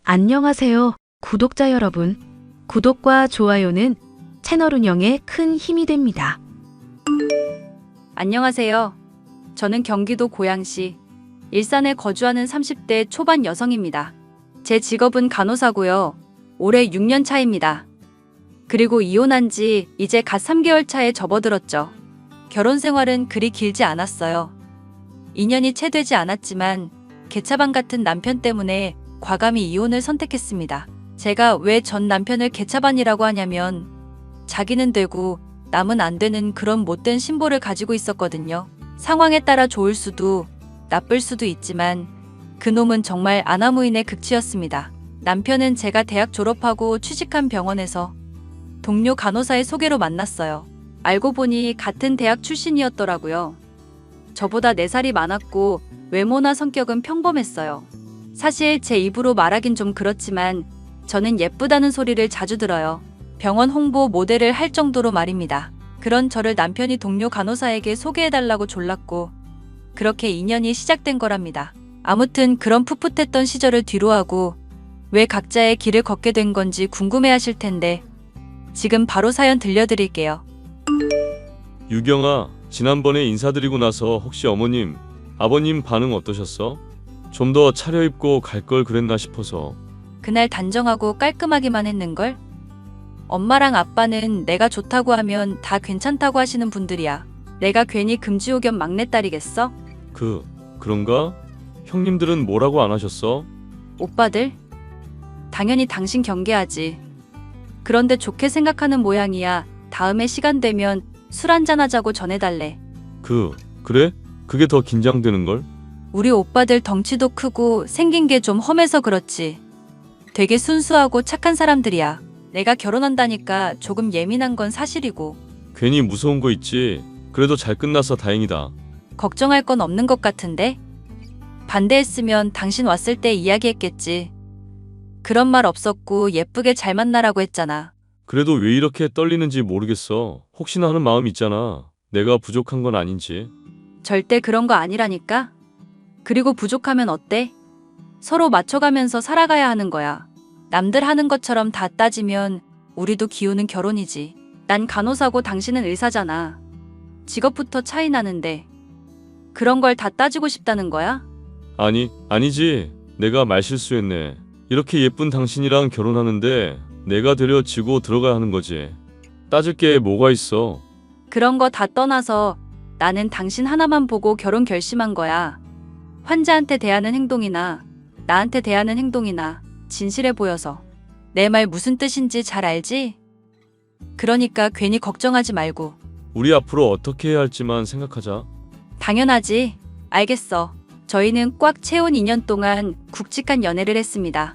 안녕하세요, 구독자 여러분. 구독과 좋아요는 채널 운영에 큰 힘이 됩니다. 안녕하세요. 저는 경기도 고양시 일산에 거주하는 30대 초반 여성입니다. 제 직업은 간호사고요. 올해 6년 차입니다. 그리고 이혼한 지 이제 갓 3개월 차에 접어들었죠. 결혼 생활은 그리 길지 않았어요. 2년이 채 되지 않았지만 개차반 같은 남편 때문에 과감히 이혼을 선택했습니다. 제가 왜 전 남편을 개차반이라고 하냐면 자기는 되고 남은 안 되는 그런 못된 심보를 가지고 있었거든요. 상황에 따라 좋을 수도 나쁠 수도 있지만 그놈은 정말 아나무인의 극치였습니다. 남편은 제가 대학 졸업하고 취직한 병원에서 동료 간호사의 소개로 만났어요. 알고 보니 같은 대학 출신이었더라고요. 저보다 4살이 많았고 외모나 성격은 평범했어요. 사실 제 입으로 말하긴 좀 그렇지만 저는 예쁘다는 소리를 자주 들어요. 병원 홍보 모델을 할 정도로 말입니다. 그런 저를 남편이 동료 간호사에게 소개해달라고 졸랐고 그렇게 인연이 시작된 거랍니다. 아무튼 그런 풋풋했던 시절을 뒤로하고 왜 각자의 길을 걷게 된 건지 궁금해하실 텐데 지금 바로 사연 들려드릴게요. 유경아, 지난번에 인사드리고 나서 혹시 어머님, 아버님 반응 어떠셨어? 좀 더 차려입고 갈 걸 그랬나 싶어서. 그날 단정하고 깔끔하기만 했는걸? 엄마랑 아빠는 내가 좋다고 하면 다 괜찮다고 하시는 분들이야. 내가 괜히 금지옥염 막내딸이겠어? 그런가? 형님들은 뭐라고 안 하셨어? 오빠들? 당연히 당신 경계하지. 그런데 좋게 생각하는 모양이야. 다음에 시간 되면 술 한잔 하자고 전해달래. 그래? 그게 더 긴장되는걸? 우리 오빠들 덩치도 크고 생긴 게 좀 험해서 그렇지. 되게 순수하고 착한 사람들이야. 내가 결혼한다니까 조금 예민한 건 사실이고. 괜히 무서운 거 있지. 그래도 잘 끝나서 다행이다. 걱정할 건 없는 것 같은데? 반대했으면 당신 왔을 때 이야기했겠지. 그런 말 없었고 예쁘게 잘 만나라고 했잖아. 그래도 왜 이렇게 떨리는지 모르겠어. 혹시나 하는 마음 있잖아. 내가 부족한 건 아닌지. 절대 그런 거 아니라니까? 그리고 부족하면 어때? 서로 맞춰가면서 살아가야 하는 거야. 남들 하는 것처럼 다 따지면 우리도 기우는 결혼이지. 난 간호사고 당신은 의사잖아. 직업부터 차이 나는데 그런 걸 다 따지고 싶다는 거야? 아니지. 내가 말실수했네. 이렇게 예쁜 당신이랑 결혼하는데 내가 되려 지고 들어가야 하는 거지. 따질 게 뭐가 있어. 그런 거 다 떠나서 나는 당신 하나만 보고 결혼 결심한 거야. 환자한테 대하는 행동이나 나한테 대하는 행동이나 진실해 보여서. 내 말 무슨 뜻인지 잘 알지? 그러니까 괜히 걱정하지 말고. 우리 앞으로 어떻게 해야 할지만 생각하자. 당연하지. 알겠어. 저희는 꽉 채운 2년 동안 굵직한 연애를 했습니다.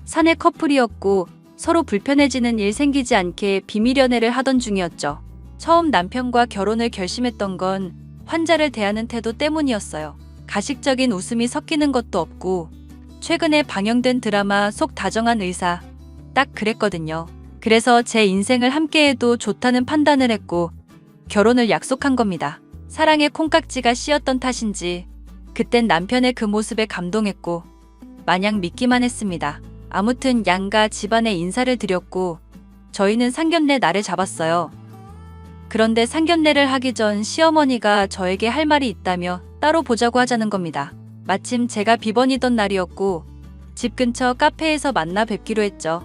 사내 커플이었고 서로 불편해지는 일 생기지 않게 비밀 연애를 하던 중이었죠. 처음 남편과 결혼을 결심했던 건 환자를 대하는 태도 때문이었어요. 가식적인 웃음이 섞이는 것도 없고 최근에 방영된 드라마 속 다정한 의사 딱 그랬거든요. 그래서 제 인생을 함께해도 좋다는 판단을 했고 결혼을 약속한 겁니다. 사랑의 콩깍지가 씌었던 탓인지 그땐 남편의 그 모습에 감동했고 마냥 믿기만 했습니다. 아무튼 양가 집안에 인사를 드렸고 저희는 상견례 날을 잡았어요. 그런데 상견례를 하기 전 시어머니가 저에게 할 말이 있다며 따로 보자고 하자는 겁니다. 마침 제가 비번이던 날이었고 집 근처 카페에서 만나 뵙기로 했죠.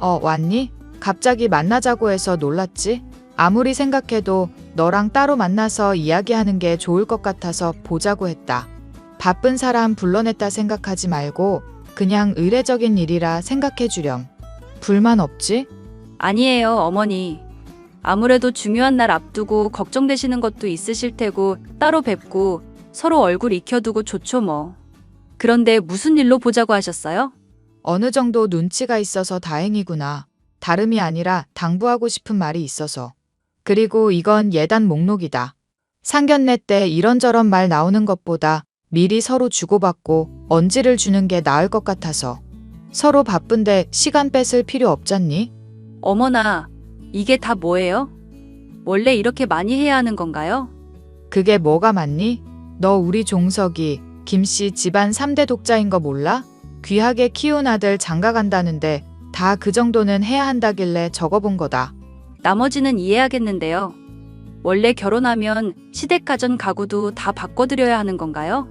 왔니? 갑자기 만나자고 해서 놀랐지? 아무리 생각해도 너랑 따로 만나서 이야기하는 게 좋을 것 같아서 보자고 했다. 바쁜 사람 불러냈다 생각하지 말고 그냥 의례적인 일이라 생각해 주렴. 불만 없지? 아니에요, 어머니. 아무래도 중요한 날 앞두고 걱정되시는 것도 있으실 테고 따로 뵙고 서로 얼굴 익혀두고 좋죠 뭐. 그런데 무슨 일로 보자고 하셨어요? 어느 정도 눈치가 있어서 다행이구나. 다름이 아니라 당부하고 싶은 말이 있어서. 그리고 이건 예단 목록이다. 상견례 때 이런저런 말 나오는 것보다 미리 서로 주고받고 언지를 주는 게 나을 것 같아서. 서로 바쁜데 시간 뺏을 필요 없잖니? 어머나, 이게 다 뭐예요? 원래 이렇게 많이 해야 하는 건가요? 그게 뭐가 맞니? 너 우리 종석이 김씨 집안 3대 독자인 거 몰라? 귀하게 키운 아들 장가 간다는데 다 그 정도는 해야 한다길래 적어본 거다. 나머지는 이해하겠는데요. 원래 결혼하면 시댁가전 가구도 다 바꿔드려야 하는 건가요?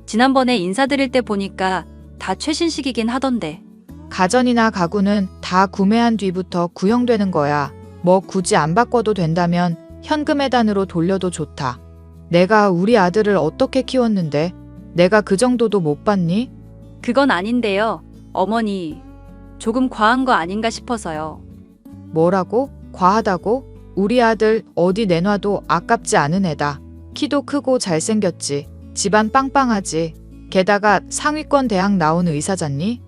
지난번에 인사드릴 때 보니까 다 최신식이긴 하던데. 가전이나 가구는 다 구매한 뒤부터 구형되는 거야. 뭐 굳이 안 바꿔도 된다면 현금에단으로 돌려도 좋다. 내가 우리 아들을 어떻게 키웠는데 내가 그 정도도 못 받니? 그건 아닌데요. 어머니, 조금 과한 거 아닌가 싶어서요. 뭐라고? 과하다고? 우리 아들 어디 내놔도 아깝지 않은 애다. 키도 크고 잘생겼지. 집안 빵빵하지. 게다가 상위권 대학 나온 의사잖니?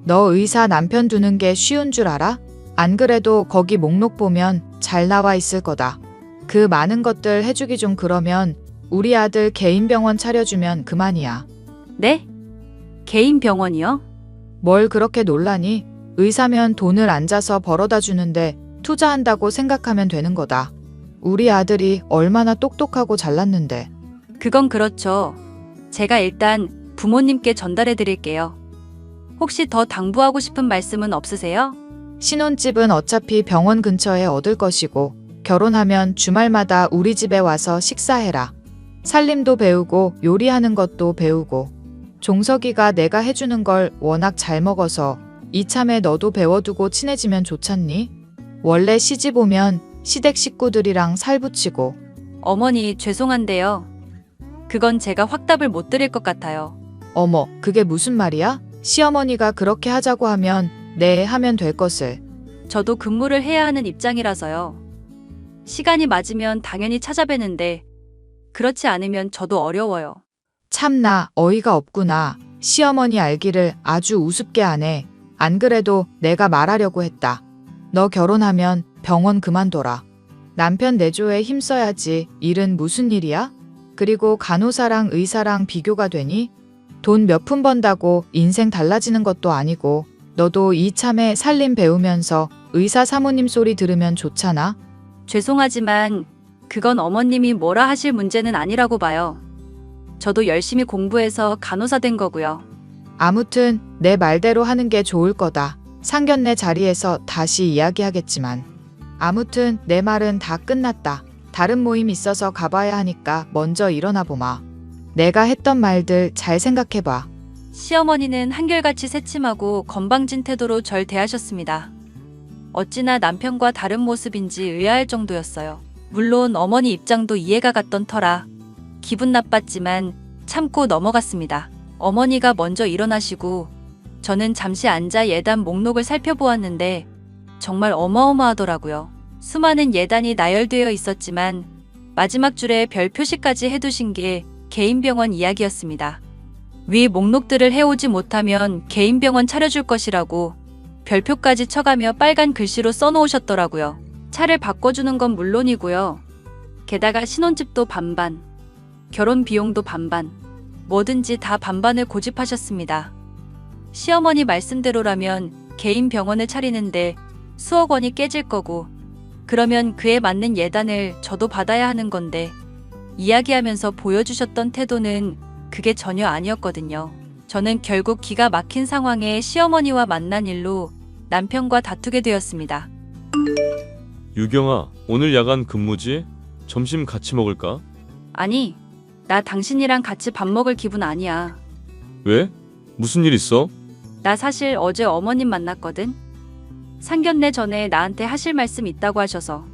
너 의사 남편 두는 게 쉬운 줄 알아? 안 그래도 거기 목록 보면 잘 나와 있을 거다. 그 많은 것들 해주기 좀 그러면 우리 아들 개인 병원 차려주면 그만이야. 네? 개인 병원이요? 뭘 그렇게 놀라니? 의사면 돈을 앉아서 벌어다 주는데 투자한다고 생각하면 되는 거다. 우리 아들이 얼마나 똑똑하고 잘났는데. 그건 그렇죠. 제가 일단 부모님께 전달해 드릴게요. 혹시 더 당부하고 싶은 말씀은 없으세요? 신혼집은 어차피 병원 근처에 얻을 것이고 결혼하면 주말마다 우리 집에 와서 식사해라. 살림도 배우고 요리하는 것도 배우고. 종석이가 내가 해주는 걸 워낙 잘 먹어서 이참에 너도 배워두고 친해지면 좋잖니? 원래 시집 오면 시댁 식구들이랑 살붙이고. 어머니, 죄송한데요. 그건 제가 확답을 못 드릴 것 같아요. 어머, 그게 무슨 말이야? 시어머니가 그렇게 하자고 하면 네 하면 될 것을. 저도 근무를 해야 하는 입장이라서요. 시간이 맞으면 당연히 찾아뵈는데 그렇지 않으면 저도 어려워요. 참나 어이가 없구나. 시어머니 알기를 아주 우습게 하네. 안 그래도 내가 말하려고 했다. 너 결혼하면 병원 그만둬라. 남편 내조에 힘써야지. 일은 무슨 일이야? 그리고 간호사랑 의사랑 비교가 되니? 돈 몇 푼 번다고 인생 달라지는 것도 아니고 너도 이참에 살림 배우면서 의사 사모님 소리 들으면 좋잖아. 죄송하지만 그건 어머님이 뭐라 하실 문제는 아니라고 봐요. 저도 열심히 공부해서 간호사 된 거고요. 아무튼 내 말대로 하는 게 좋을 거다. 상견례 자리에서 다시 이야기하겠지만. 아무튼 내 말은 다 끝났다. 다른 모임 있어서 가봐야 하니까 먼저 일어나 보마. 내가 했던 말들 잘 생각해봐. 시어머니는 한결같이 새침하고 건방진 태도로 절 대하셨습니다. 어찌나 남편과 다른 모습인지 의아할 정도였어요. 물론 어머니 입장도 이해가 갔던 터라 기분 나빴지만 참고 넘어갔습니다. 어머니가 먼저 일어나시고 저는 잠시 앉아 예단 목록을 살펴보았는데 정말 어마어마하더라고요. 수많은 예단이 나열되어 있었지만 마지막 줄에 별 표시까지 해두신 게 개인병원 이야기였습니다. 위 목록들을 해오지 못하면 개인병원 차려줄 것이라고 별표까지 쳐가며 빨간 글씨로 써놓으셨더라고요. 차를 바꿔주는 건 물론이고요. 게다가 신혼집도 반반, 결혼 비용도 반반, 뭐든지 다 반반을 고집하셨습니다. 시어머니 말씀대로라면 개인 병원을 차리는데 수억 원이 깨질 거고 그러면 그에 맞는 예단을 저도 받아야 하는 건데 이야기하면서 보여주셨던 태도는 그게 전혀 아니었거든요. 저는 결국 기가 막힌 상황에 시어머니와 만난 일로 남편과 다투게 되었습니다. 유경아, 오늘 야간 근무지? 점심 같이 먹을까? 아니, 나 당신이랑 같이 밥 먹을 기분 아니야. 왜? 무슨 일 있어? 나 사실 어제 어머님 만났거든. 상견례 전에 나한테 하실 말씀 있다고 하셔서.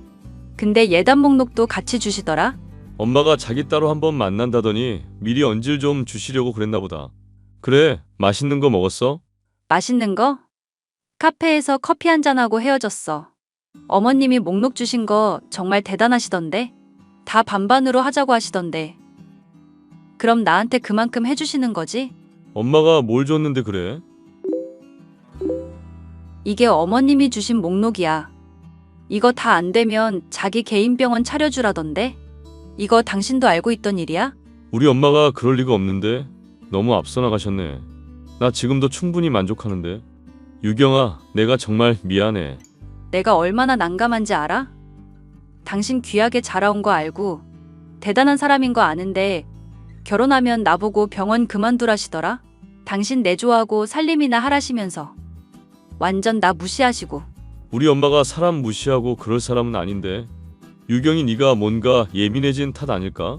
근데 예단 목록도 같이 주시더라. 엄마가 자기 따로 한번 만난다더니 미리 언질 좀 주시려고 그랬나 보다. 그래, 맛있는 거 먹었어? 맛있는 거? 카페에서 커피 한잔하고 헤어졌어. 어머님이 목록 주신 거 정말 대단하시던데? 다 반반으로 하자고 하시던데. 그럼 나한테 그만큼 해주시는 거지? 엄마가 뭘 줬는데 그래? 이게 어머님이 주신 목록이야. 이거 다 안 되면 자기 개인 병원 차려주라던데? 이거 당신도 알고 있던 일이야? 우리 엄마가 그럴 리가 없는데 너무 앞서 나가셨네. 나 지금도 충분히 만족하는데. 유경아, 내가 정말 미안해. 내가 얼마나 난감한지 알아? 당신 귀하게 자라온 거 알고 대단한 사람인 거 아는데 결혼하면 나보고 병원 그만두라시더라? 당신 내조하고 살림이나 하라시면서 완전 나 무시하시고. 우리 엄마가 사람 무시하고 그럴 사람은 아닌데. 유경이 네가 뭔가 예민해진 탓 아닐까?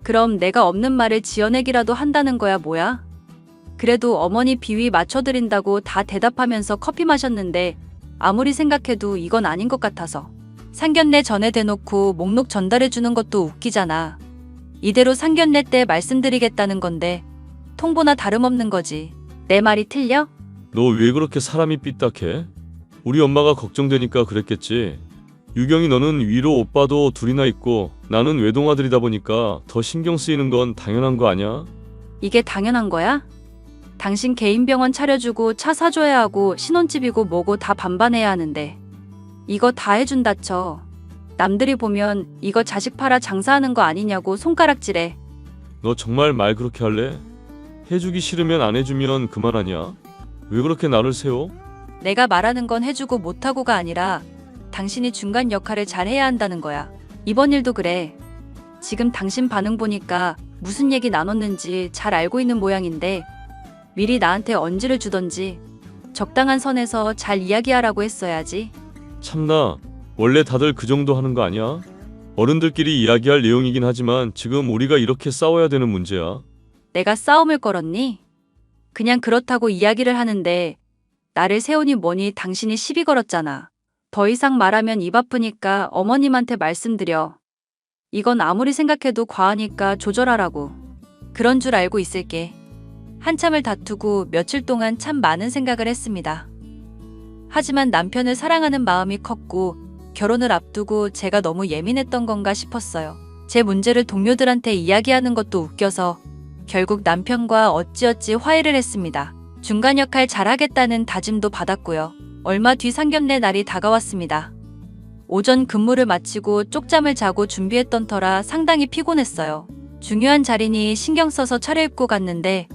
그럼 내가 없는 말을 지어내기라도 한다는 거야 뭐야? 그래도 어머니 비위 맞춰드린다고 다 대답하면서 커피 마셨는데 아무리 생각해도 이건 아닌 것 같아서. 상견례 전에 대놓고 목록 전달해주는 것도 웃기잖아. 이대로 상견례 때 말씀드리겠다는 건데 통보나 다름없는 거지. 내 말이 틀려? 너 왜 그렇게 사람이 삐딱해? 우리 엄마가 걱정되니까 그랬겠지. 유경이 너는 위로 오빠도 둘이나 있고 나는 외동아들이다 보니까 더 신경 쓰이는 건 당연한 거 아니야? 이게 당연한 거야? 당신 개인 병원 차려주고 차 사줘야 하고 신혼집이고 뭐고 다 반반해야 하는데 이거 다 해준다 쳐. 남들이 보면 이거 자식 팔아 장사하는 거 아니냐고 손가락질해. 너 정말 말 그렇게 할래? 해주기 싫으면 안 해주면 그만하냐? 왜 그렇게 나를 세워? 내가 말하는 건 해주고 못하고가 아니라 당신이 중간 역할을 잘 해야 한다는 거야. 이번 일도 그래. 지금 당신 반응 보니까 무슨 얘기 나눴는지 잘 알고 있는 모양인데 미리 나한테 언지를 주던지 적당한 선에서 잘 이야기하라고 했어야지. 참나, 원래 다들 그 정도 하는 거 아니야? 어른들끼리 이야기할 내용이긴 하지만 지금 우리가 이렇게 싸워야 되는 문제야. 내가 싸움을 걸었니? 그냥 그렇다고 이야기를 하는데 나를 세우니 뭐니 당신이 시비 걸었잖아. 더 이상 말하면 입 아프니까 어머님한테 말씀드려. 이건 아무리 생각해도 과하니까 조절하라고. 그런 줄 알고 있을게. 한참을 다투고 며칠 동안 참 많은 생각을 했습니다. 하지만 남편을 사랑하는 마음이 컸고 결혼을 앞두고 제가 너무 예민했던 건가 싶었어요. 제 문제를 동료들한테 이야기하는 것도 웃겨서 결국 남편과 어찌어찌 화해를 했습니다. 중간 역할 잘하겠다는 다짐도 받았고요. 얼마 뒤 상견례 날이 다가왔습니다. 오전 근무를 마치고 쪽잠을 자고 준비했던 터라 상당히 피곤했어요. 중요한 자리니 신경 써서 차려입고 갔는데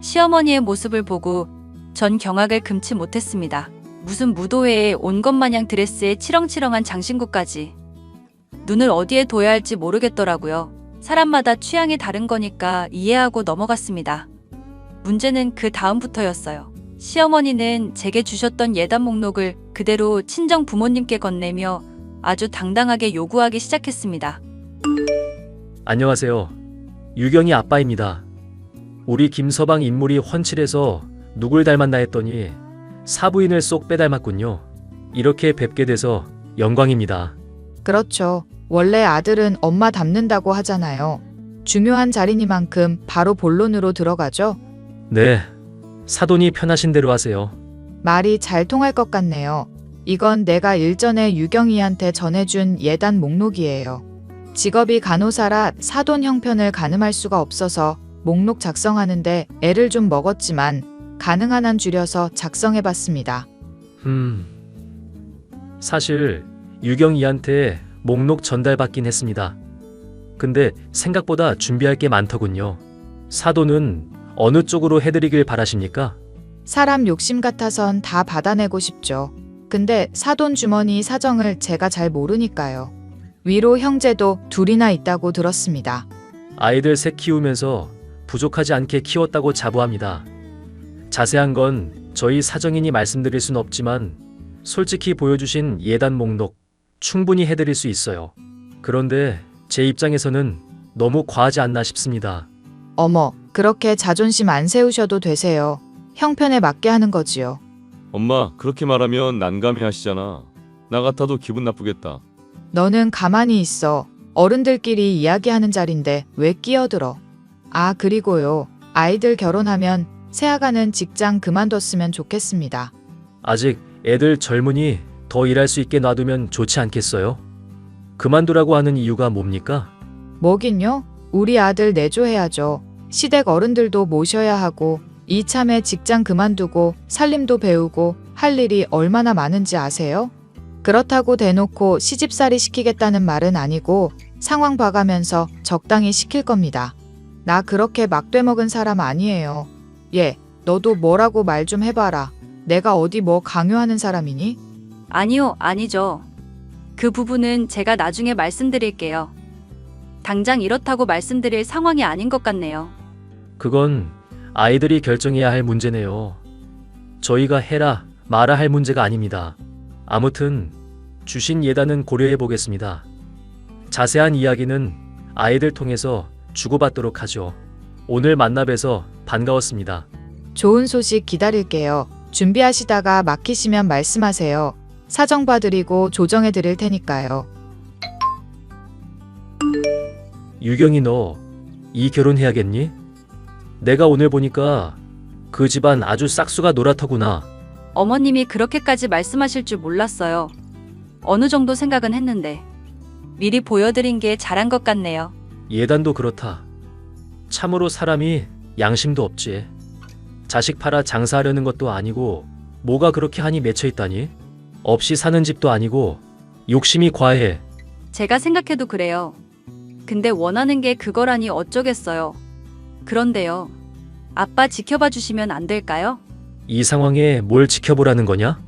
시어머니의 모습을 보고 전 경악을 금치 못했습니다. 무슨 무도회에 온 것 마냥 드레스에 치렁치렁한 장신구까지. 눈을 어디에 둬야 할지 모르겠더라고요. 사람마다 취향이 다른 거니까 이해하고 넘어갔습니다. 문제는 그 다음부터였어요. 시어머니는 제게 주셨던 예단 목록을 그대로 친정 부모님께 건네며 아주 당당하게 요구하기 시작했습니다. 안녕하세요. 유경이 아빠입니다. 우리 김서방 인물이 훤칠해서 누굴 닮았나 했더니 사부인을 쏙 빼닮았군요. 이렇게 뵙게 돼서 영광입니다. 그렇죠. 원래 아들은 엄마 닮는다고 하잖아요. 중요한 자리니만큼 바로 본론으로 들어가죠. 네, 사돈이 편하신 대로 하세요. 말이 잘 통할 것 같네요. 이건 내가 일전에 유경이한테 전해준 예단 목록이에요. 직업이 간호사라 사돈 형편을 가늠할 수가 없어서 목록 작성하는데 애를 좀 먹었지만 가능한 한 줄여서 작성해봤습니다. 사실 유경이한테 목록 전달받긴 했습니다. 근데 생각보다 준비할 게 많더군요. 사돈은 어느 쪽으로 해드리길 바라십니까? 사람 욕심 같아선 다 받아내고 싶죠. 근데 사돈 주머니 사정을 제가 잘 모르니까요. 위로 형제도 둘이나 있다고 들었습니다. 아이들 셋 키우면서 부족하지 않게 키웠다고 자부합니다. 자세한 건 저희 사정인이 말씀드릴 순 없지만 솔직히 보여주신 예단 목록 충분히 해드릴 수 있어요. 그런데 제 입장에서는 너무 과하지 않나 싶습니다. 어머, 그렇게 자존심 안 세우셔도 되세요. 형편에 맞게 하는 거지요. 엄마, 그렇게 말하면 난감해 하시잖아. 나 같아도 기분 나쁘겠다. 너는 가만히 있어. 어른들끼리 이야기하는 자리인데 왜 끼어들어. 아, 그리고요. 아이들 결혼하면 새아가는 직장 그만뒀으면 좋겠습니다. 아직 애들 젊으니 더 일할 수 있게 놔두면 좋지 않겠어요? 그만두라고 하는 이유가 뭡니까? 뭐긴요? 우리 아들 내조해야죠. 시댁 어른들도 모셔야 하고 이참에 직장 그만두고 살림도 배우고 할 일이 얼마나 많은지 아세요? 그렇다고 대놓고 시집살이 시키겠다는 말은 아니고 상황 봐가면서 적당히 시킬 겁니다. 나 그렇게 막되먹은 사람 아니에요. 예, 너도 뭐라고 말 좀 해봐라. 내가 어디 뭐 강요하는 사람이니? 아니요, 아니죠. 그 부분은 제가 나중에 말씀드릴게요. 당장 이렇다고 말씀드릴 상황이 아닌 것 같네요. 그건 아이들이 결정해야 할 문제네요. 저희가 해라 마라 할 문제가 아닙니다. 아무튼 주신 예단은 고려해 보겠습니다. 자세한 이야기는 아이들 통해서 주고받도록 하죠. 오늘 만나 뵈서 반가웠습니다. 좋은 소식 기다릴게요. 준비하시다가 막히시면 말씀하세요. 사정 봐드리고 조정해 드릴 테니까요. 유경이 너 이 결혼해야겠니? 내가 오늘 보니까 그 집안 아주 싹수가 노랗더구나. 어머님이 그렇게까지 말씀하실 줄 몰랐어요. 어느 정도 생각은 했는데 미리 보여드린 게 잘한 것 같네요. 예단도 그렇다. 참으로 사람이 양심도 없지. 자식 팔아 장사하려는 것도 아니고 뭐가 그렇게 한이 맺혀 있다니? 없이 사는 집도 아니고 욕심이 과해. 제가 생각해도 그래요. 근데 원하는 게 그거라니 어쩌겠어요. 그런데요. 아빠 지켜봐 주시면 안 될까요? 이 상황에 뭘 지켜보라는 거냐?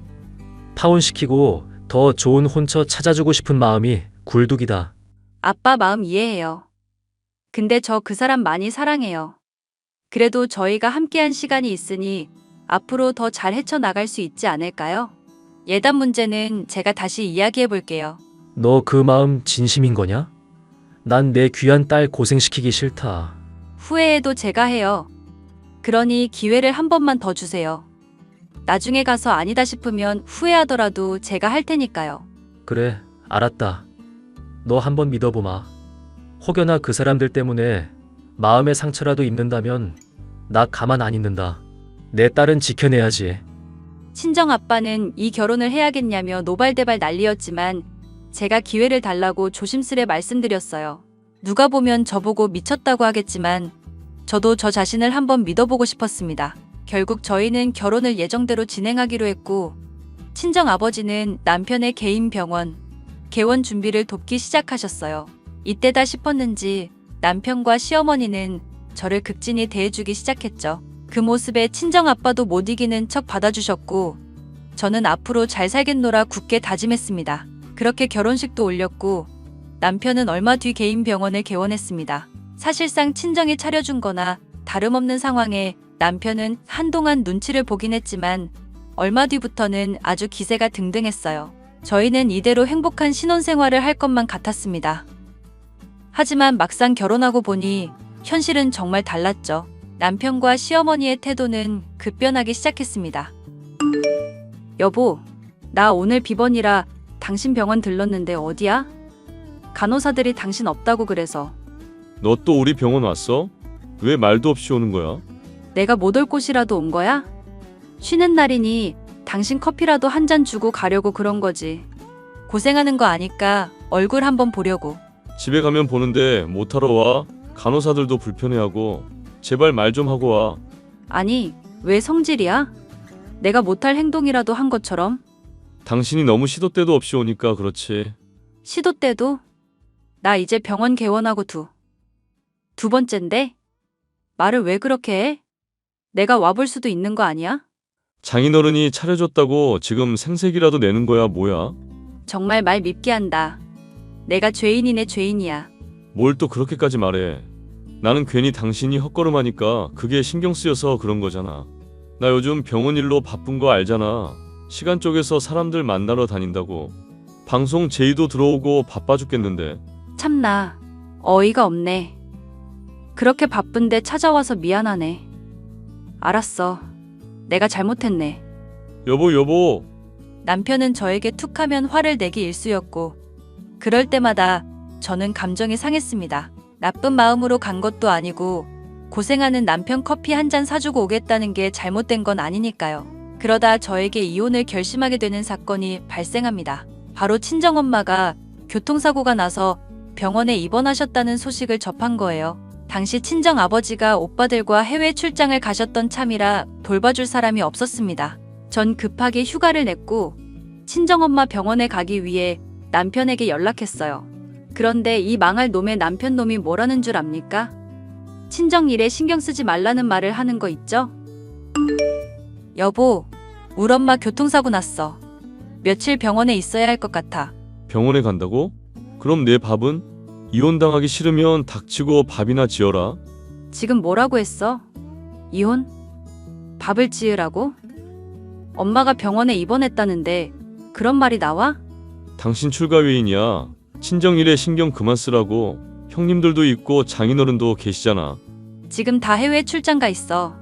파혼시키고 더 좋은 혼처 찾아주고 싶은 마음이 굴뚝이다. 아빠 마음 이해해요. 근데 저 그 사람 많이 사랑해요. 그래도 저희가 함께한 시간이 있으니 앞으로 더 잘 헤쳐나갈 수 있지 않을까요? 예단 문제는 제가 다시 이야기해 볼게요. 너 그 마음 진심인 거냐? 난 내 귀한 딸 고생시키기 싫다. 후회해도 제가 해요. 그러니 기회를 한 번만 더 주세요. 나중에 가서 아니다 싶으면 후회하더라도 제가 할 테니까요. 그래, 알았다. 너 한번 믿어보마. 혹여나 그 사람들 때문에 마음의 상처라도 입는다면 나 가만 안 있는다. 내 딸은 지켜내야지. 친정 아빠는 이 결혼을 해야겠냐며 노발대발 난리였지만 제가 기회를 달라고 조심스레 말씀드렸어요. 누가 보면 저보고 미쳤다고 하겠지만 저도 저 자신을 한번 믿어보고 싶었습니다. 결국 저희는 결혼을 예정대로 진행하기로 했고 친정 아버지는 남편의 개인 병원, 개원 준비를 돕기 시작하셨어요. 이때다 싶었는지 남편과 시어머니는 저를 극진히 대해주기 시작했죠. 그 모습에 친정 아빠도 못 이기는 척 받아주셨고 저는 앞으로 잘 살겠노라 굳게 다짐했습니다. 그렇게 결혼식도 올렸고 남편은 얼마 뒤 개인 병원을 개원했습니다. 사실상 친정이 차려준 거나 다름없는 상황에 남편은 한동안 눈치를 보긴 했지만 얼마 뒤부터는 아주 기세가 등등했어요. 저희는 이대로 행복한 신혼생활을 할 것만 같았습니다. 하지만 막상 결혼하고 보니 현실은 정말 달랐죠. 남편과 시어머니의 태도는 급변하기 시작했습니다. 여보, 나 오늘 비번이라 당신 병원 들렀는데 어디야? 간호사들이 당신 없다고 그래서. 너 또 우리 병원 왔어? 왜 말도 없이 오는 거야? 내가 못 올 곳이라도 온 거야? 쉬는 날이니 당신 커피라도 한 잔 주고 가려고 그런 거지. 고생하는 거 아니까 얼굴 한번 보려고. 집에 가면 보는데 못하러 와. 간호사들도 불편해하고. 제발 말 좀 하고 와. 아니, 왜 성질이야? 내가 못할 행동이라도 한 것처럼? 당신이 너무 시도 때도 없이 오니까 그렇지. 시도 때도? 나 이제 병원 개원하고 두 번째인데? 말을 왜 그렇게 해? 내가 와볼 수도 있는 거 아니야? 장인어른이 차려줬다고 지금 생색이라도 내는 거야 뭐야? 정말 말 밉게 한다. 내가 죄인이네 죄인이야. 뭘 또 그렇게까지 말해. 나는 괜히 당신이 헛걸음하니까 그게 신경 쓰여서 그런 거잖아. 나 요즘 병원 일로 바쁜 거 알잖아. 시간 쪼개서 사람들 만나러 다닌다고. 방송 제의도 들어오고 바빠 죽겠는데. 참나, 어이가 없네. 그렇게 바쁜데 찾아와서 미안하네. 알았어. 내가 잘못했네. 여보. 남편은 저에게 툭하면 화를 내기 일쑤였고 그럴 때마다 저는 감정이 상했습니다. 나쁜 마음으로 간 것도 아니고 고생하는 남편 커피 한 잔 사주고 오겠다는 게 잘못된 건 아니니까요. 그러다 저에게 이혼을 결심하게 되는 사건이 발생합니다. 바로 친정엄마가 교통사고가 나서 병원에 입원하셨다는 소식을 접한 거예요. 당시 친정아버지가 오빠들과 해외 출장을 가셨던 참이라 돌봐줄 사람이 없었습니다. 전 급하게 휴가를 냈고 친정엄마 병원에 가기 위해 남편에게 연락했어요. 그런데 이 망할 놈의 남편 놈이 뭐라는 줄 압니까? 친정 일에 신경 쓰지 말라는 말을 하는 거 있죠? 여보, 우리 엄마 교통사고 났어. 며칠 병원에 있어야 할 것 같아. 병원에 간다고? 그럼 내 밥은? 이혼당하기 싫으면 닥치고 밥이나 지어라. 지금 뭐라고 했어? 이혼? 밥을 지으라고? 엄마가 병원에 입원했다는데 그런 말이 나와? 당신 출가 외인이야. 친정일에 신경 그만 쓰라고. 형님들도 있고 장인어른도 계시잖아. 지금 다 해외 출장 가 있어.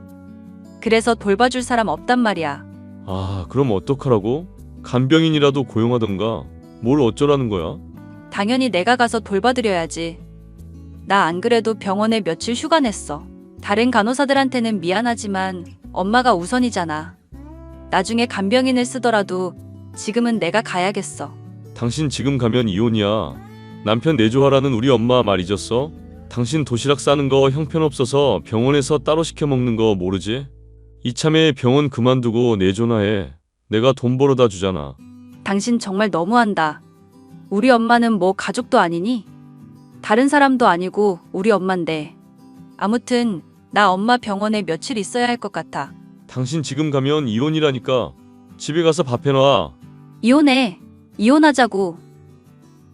그래서 돌봐줄 사람 없단 말이야. 아, 그럼 어떡하라고? 간병인이라도 고용하던가. 뭘 어쩌라는 거야? 당연히 내가 가서 돌봐드려야지. 나 안 그래도 병원에 며칠 휴가 냈어. 다른 간호사들한테는 미안하지만 엄마가 우선이잖아. 나중에 간병인을 쓰더라도 지금은 내가 가야겠어. 당신 지금 가면 이혼이야. 남편 내조하라는 우리 엄마 말 잊었어? 당신 도시락 싸는 거 형편없어서 병원에서 따로 시켜 먹는 거 모르지? 이참에 병원 그만두고 내조나 해. 내가 돈 벌어다 주잖아. 당신 정말 너무한다. 우리 엄마는 뭐 가족도 아니니? 다른 사람도 아니고 우리 엄만데. 아무튼 나 엄마 병원에 며칠 있어야 할 것 같아. 당신 지금 가면 이혼이라니까. 집에 가서 밥 해놔. 이혼해. 이혼하자고.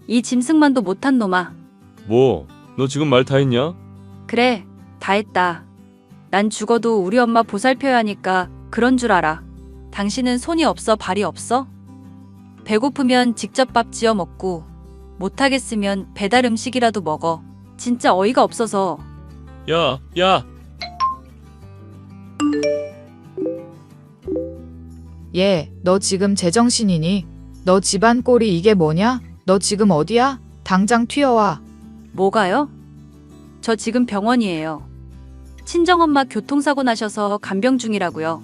이 짐승만도 못한 놈아. 뭐? 너 지금 말 다 했냐? 그래, 다 했다. 난 죽어도 우리 엄마 보살펴야 하니까 그런 줄 알아. 당신은 손이 없어 발이 없어? 배고프면 직접 밥 지어 먹고 못하겠으면 배달 음식이라도 먹어. 진짜 어이가 없어서. 야, 야! 얘, 너 지금 제정신이니? 너 집안 꼴이 이게 뭐냐? 너 지금 어디야? 당장 튀어와. 뭐가요? 저 지금 병원이에요. 친정엄마 교통사고 나셔서 간병 중이라고요.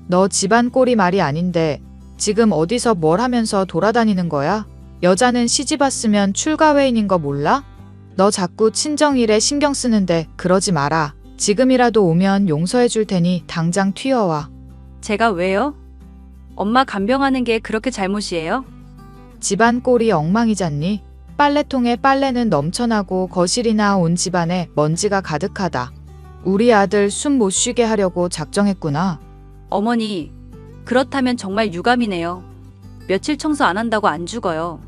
너 집안 꼴이 말이 아닌데 지금 어디서 뭘 하면서 돌아다니는 거야? 여자는 시집 왔으면 출가 외인인 거 몰라? 너 자꾸 친정일에 신경 쓰는데 그러지 마라. 지금이라도 오면 용서해 줄 테니 당장 튀어와. 제가 왜요? 엄마 간병하는 게 그렇게 잘못이에요? 집안 꼴이 엉망이잖니? 빨래통에 빨래는 넘쳐나고 거실이나 온 집안에 먼지가 가득하다. 우리 아들 숨 못 쉬게 하려고 작정했구나. 어머니, 그렇다면 정말 유감이네요. 며칠 청소 안 한다고 안 죽어요.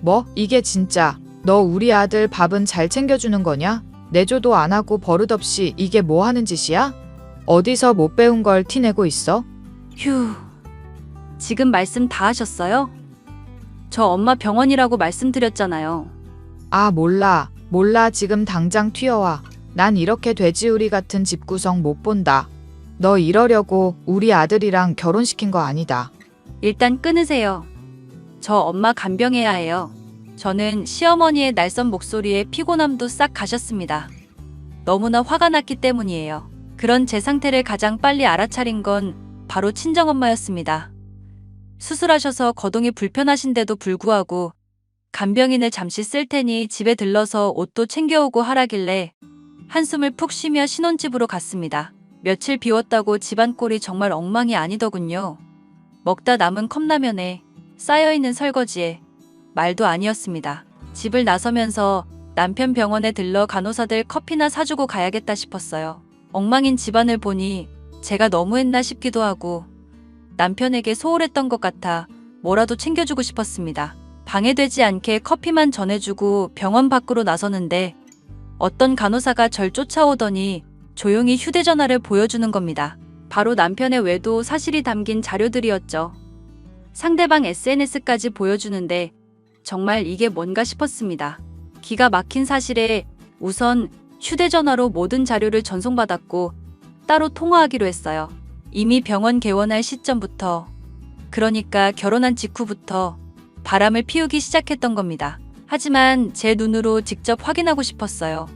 뭐? 이게 진짜. 너 우리 아들 밥은 잘 챙겨주는 거냐? 내조도 안 하고 버릇없이 이게 뭐 하는 짓이야? 어디서 못 배운 걸 티내고 있어? 휴, 지금 말씀 다 하셨어요? 저 엄마 병원이라고 말씀드렸잖아요. 아, 몰라. 지금 당장 튀어와. 난 이렇게 돼지우리 같은 집구성 못 본다. 너 이러려고 우리 아들이랑 결혼시킨 거 아니다. 일단 끊으세요. 저 엄마 간병해야 해요. 저는 시어머니의 날선 목소리에 피곤함도 싹 가셨습니다. 너무나 화가 났기 때문이에요. 그런 제 상태를 가장 빨리 알아차린 건 바로 친정엄마였습니다. 수술하셔서 거동이 불편하신데도 불구하고 간병인을 잠시 쓸 테니 집에 들러서 옷도 챙겨오고 하라길래 한숨을 푹 쉬며 신혼집으로 갔습니다. 며칠 비웠다고 집안 꼴이 정말 엉망이 아니더군요. 먹다 남은 컵라면에 쌓여있는 설거지에 말도 아니었습니다. 집을 나서면서 남편 병원에 들러 간호사들 커피나 사주고 가야겠다 싶었어요. 엉망인 집안을 보니 제가 너무했나 싶기도 하고 남편에게 소홀했던 것 같아 뭐라도 챙겨주고 싶었습니다. 방해되지 않게 커피만 전해주고 병원 밖으로 나서는데 어떤 간호사가 절 쫓아오더니 조용히 휴대전화를 보여주는 겁니다. 바로 남편의 외도 사실이 담긴 자료들이었죠. 상대방 SNS까지 보여주는데 정말 이게 뭔가 싶었습니다. 기가 막힌 사실에 우선 휴대전화로 모든 자료를 전송받았고 따로 통화하기로 했어요. 이미 병원 개원할 시점부터, 그러니까 결혼한 직후부터 바람을 피우기 시작했던 겁니다. 하지만 제 눈으로 직접 확인하고 싶었어요.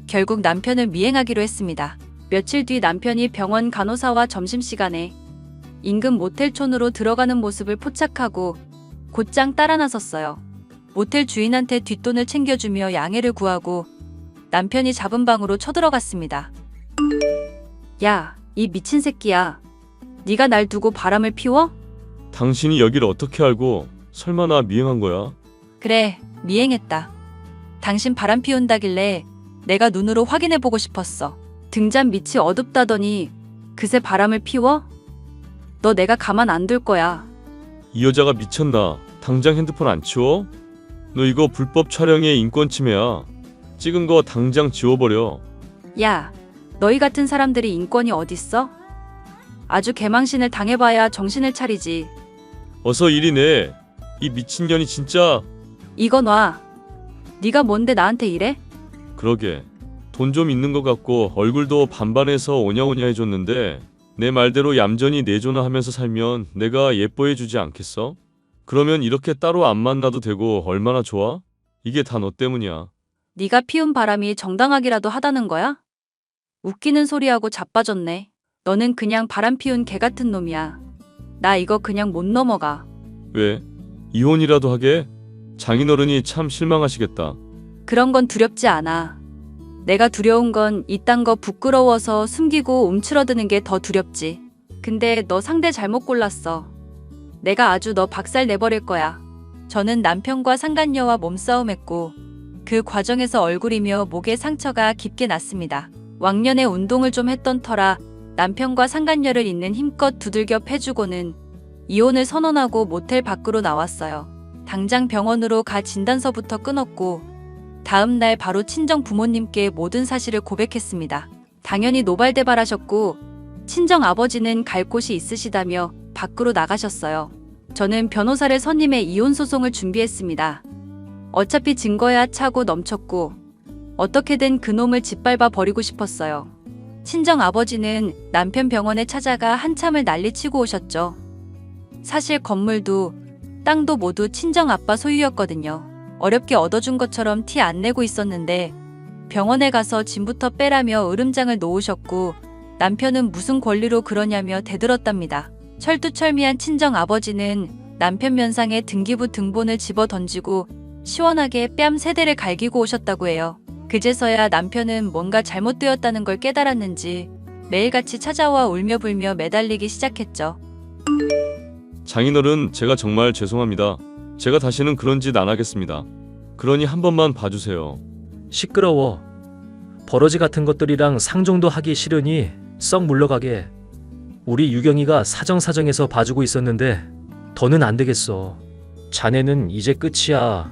결국 남편을 미행하기로 했습니다. 며칠 뒤 남편이 병원 간호사와 점심시간에 인근 모텔촌으로 들어가는 모습을 포착하고 곧장 따라 나섰어요. 모텔 주인한테 뒷돈을 챙겨주며 양해를 구하고 남편이 잡은 방으로 쳐들어갔습니다. 야, 이 미친 새끼야. 네가 날 두고 바람을 피워? 당신이 여기를 어떻게 알고 설마 나 미행한 거야? 그래, 미행했다. 당신 바람 피운다길래 내가 눈으로 확인해보고 싶었어. 등잔 밑이 어둡다더니 그새 바람을 피워? 너 내가 가만 안 둘 거야. 이 여자가 미쳤나? 당장 핸드폰 안 치워? 너 이거 불법 촬영의 인권 침해야. 찍은 거 당장 지워버려. 야, 너희 같은 사람들이 인권이 어딨어? 아주 개망신을 당해봐야 정신을 차리지. 어서 이리 내. 이 미친년이 진짜. 이거 놔. 네가 뭔데 나한테 이래? 그러게. 돈 좀 있는 것 같고 얼굴도 반반해서 오냐오냐 해줬는데 내 말대로 얌전히 내조나 하면서 살면 내가 예뻐해 주지 않겠어? 그러면 이렇게 따로 안 만나도 되고 얼마나 좋아? 이게 다 너 때문이야. 네가 피운 바람이 정당하기라도 하다는 거야? 웃기는 소리하고 자빠졌네. 너는 그냥 바람 피운 개 같은 놈이야. 나 이거 그냥 못 넘어가. 왜? 이혼이라도 하게? 장인어른이 참 실망하시겠다. 그런 건 두렵지 않아. 내가 두려운 건 이딴 거 부끄러워서 숨기고 움츠러드는 게 더 두렵지. 근데 너 상대 잘못 골랐어. 내가 아주 너 박살 내버릴 거야. 저는 남편과 상간녀와 몸싸움했고 그 과정에서 얼굴이며 목에 상처가 깊게 났습니다. 왕년에 운동을 좀 했던 터라 남편과 상간녀를 있는 힘껏 두들겨 패주고는 이혼을 선언하고 모텔 밖으로 나왔어요. 당장 병원으로 가 진단서부터 끊었고 다음 날 바로 친정 부모님께 모든 사실을 고백했습니다. 당연히 노발대발하셨고 친정 아버지는 갈 곳이 있으시다며 밖으로 나가셨어요. 저는 변호사를 선임해 이혼 소송을 준비했습니다. 어차피 증거야 차고 넘쳤고 어떻게든 그놈을 짓밟아 버리고 싶었어요. 친정 아버지는 남편 병원에 찾아가 한참을 난리치고 오셨죠. 사실 건물도 땅도 모두 친정 아빠 소유였거든요. 어렵게 얻어준 것처럼 티 안 내고 있었는데 병원에 가서 짐부터 빼라며 으름장을 놓으셨고 남편은 무슨 권리로 그러냐며 대들었답니다. 철두철미한 친정 아버지는 남편 면상에 등기부 등본을 집어 던지고 시원하게 뺨 3대를 갈기고 오셨다고 해요. 그제서야 남편은 뭔가 잘못되었다는 걸 깨달았는지 매일같이 찾아와 울며불며 매달리기 시작했죠. 장인어른, 제가 정말 죄송합니다. 제가 다시는 그런 짓 안 하겠습니다. 그러니 한 번만 봐주세요. 시끄러워. 버러지 같은 것들이랑 상종도 하기 싫으니 썩 물러가게. 우리 유경이가 사정사정해서 봐주고 있었는데 더는 안 되겠어. 자네는 이제 끝이야.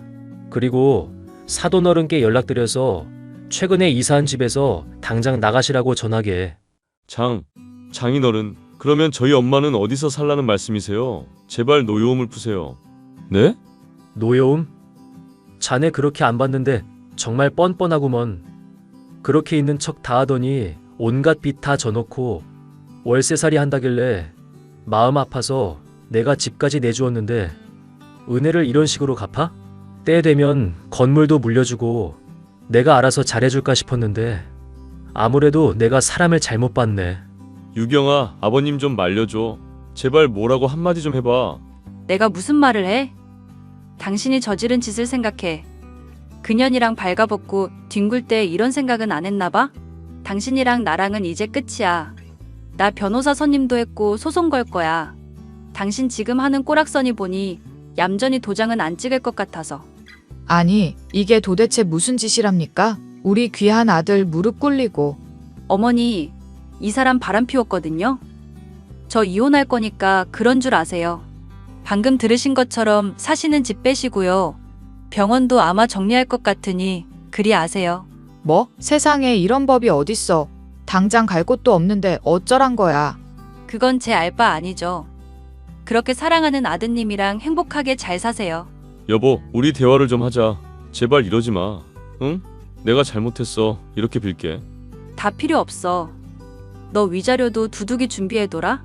그리고 사돈 어른께 연락드려서 최근에 이사한 집에서 당장 나가시라고 전하게. 장인어른, 그러면 저희 엄마는 어디서 살라는 말씀이세요? 제발 노여움을 푸세요. 네? 노여움? 자네 그렇게 안 봤는데 정말 뻔뻔하구먼. 그렇게 있는 척 다 하더니 온갖 빚 다 져놓고 월세살이 한다길래 마음 아파서 내가 집까지 내주었는데 은혜를 이런 식으로 갚아? 때 되면 건물도 물려주고 내가 알아서 잘해줄까 싶었는데 아무래도 내가 사람을 잘못 봤네. 유경아, 아버님 좀 말려줘. 제발 뭐라고 한마디 좀 해봐. 내가 무슨 말을 해? 당신이 저지른 짓을 생각해. 그년이랑 발가벗고 뒹굴 때 이런 생각은 안 했나 봐? 당신이랑 나랑은 이제 끝이야. 나 변호사 선임도 했고 소송 걸 거야. 당신 지금 하는 꼬락서니 보니 얌전히 도장은 안 찍을 것 같아서. 아니, 이게 도대체 무슨 짓이랍니까? 우리 귀한 아들 무릎 꿇리고. 어머니, 이 사람 바람 피웠거든요. 저 이혼할 거니까 그런 줄 아세요. 방금 들으신 것처럼 사시는 집 빼시고요. 병원도 아마 정리할 것 같으니 그리 아세요. 뭐? 세상에 이런 법이 어딨어. 당장 갈 곳도 없는데 어쩌란 거야. 그건 제 알 바 아니죠. 그렇게 사랑하는 아드님이랑 행복하게 잘 사세요. 여보, 우리 대화를 좀 하자. 제발 이러지 마. 응? 내가 잘못했어. 이렇게 빌게. 다 필요 없어. 너 위자료도 두둑이 준비해둬라.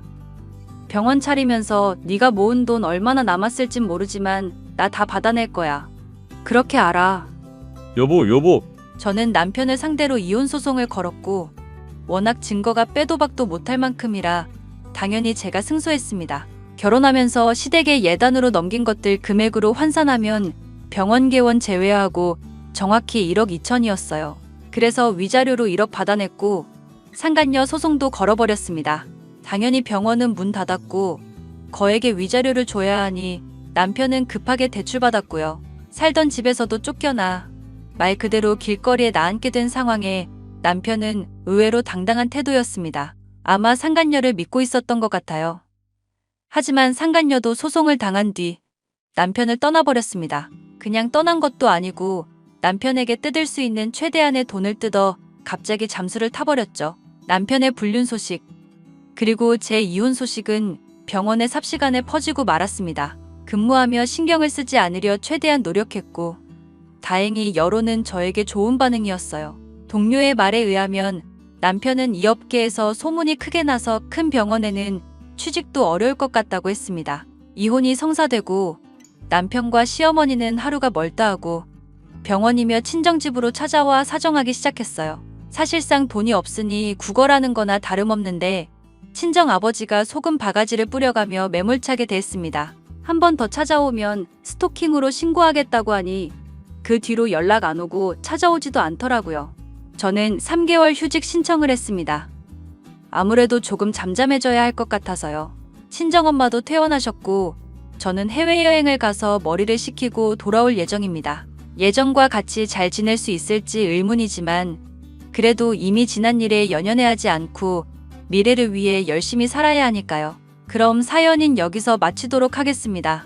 병원 차리면서 네가 모은 돈 얼마나 남았을진 모르지만 나 다 받아낼 거야. 그렇게 알아. 여보. 저는 남편을 상대로 이혼 소송을 걸었고 워낙 증거가 빼도 박도 못할 만큼이라 당연히 제가 승소했습니다. 결혼하면서 시댁에 예단으로 넘긴 것들 금액으로 환산하면 병원 개원 제외하고 정확히 1억 2천이었어요. 그래서 위자료로 1억 받아냈고 상간녀 소송도 걸어버렸습니다. 당연히 병원은 문 닫았고 거액의 위자료를 줘야 하니 남편은 급하게 대출받았고요. 살던 집에서도 쫓겨나 말 그대로 길거리에 나앉게 된 상황에 남편은 의외로 당당한 태도였습니다. 아마 상간녀를 믿고 있었던 것 같아요. 하지만 상간녀도 소송을 당한 뒤 남편을 떠나버렸습니다. 그냥 떠난 것도 아니고 남편에게 뜯을 수 있는 최대한의 돈을 뜯어 갑자기 잠수를 타버렸죠. 남편의 불륜 소식, 그리고 제 이혼 소식은 병원의 삽시간에 퍼지고 말았습니다. 근무하며 신경을 쓰지 않으려 최대한 노력했고, 다행히 여론은 저에게 좋은 반응이었어요. 동료의 말에 의하면 남편은 이 업계에서 소문이 크게 나서 큰 병원에는 취직도 어려울 것 같다고 했습니다. 이혼이 성사되고 남편과 시어머니는 하루가 멀다하고 병원이며 친정집으로 찾아와 사정하기 시작했어요. 사실상 돈이 없으니 구걸하는 거나 다름없는데 친정아버지가 소금 바가지를 뿌려가며 매몰차게 대했습니다. 한 번 더 찾아오면 스토킹으로 신고하겠다고 하니 그 뒤로 연락 안 오고 찾아오지도 않더라고요. 저는 3개월 휴직 신청을 했습니다. 아무래도 조금 잠잠해져야 할 것 같아서요. 친정엄마도 퇴원하셨고 저는 해외여행을 가서 머리를 식히고 돌아올 예정입니다. 예전과 같이 잘 지낼 수 있을지 의문이지만 그래도 이미 지난 일에 연연해하지 않고 미래를 위해 열심히 살아야 하니까요. 그럼 사연인 여기서 마치도록 하겠습니다.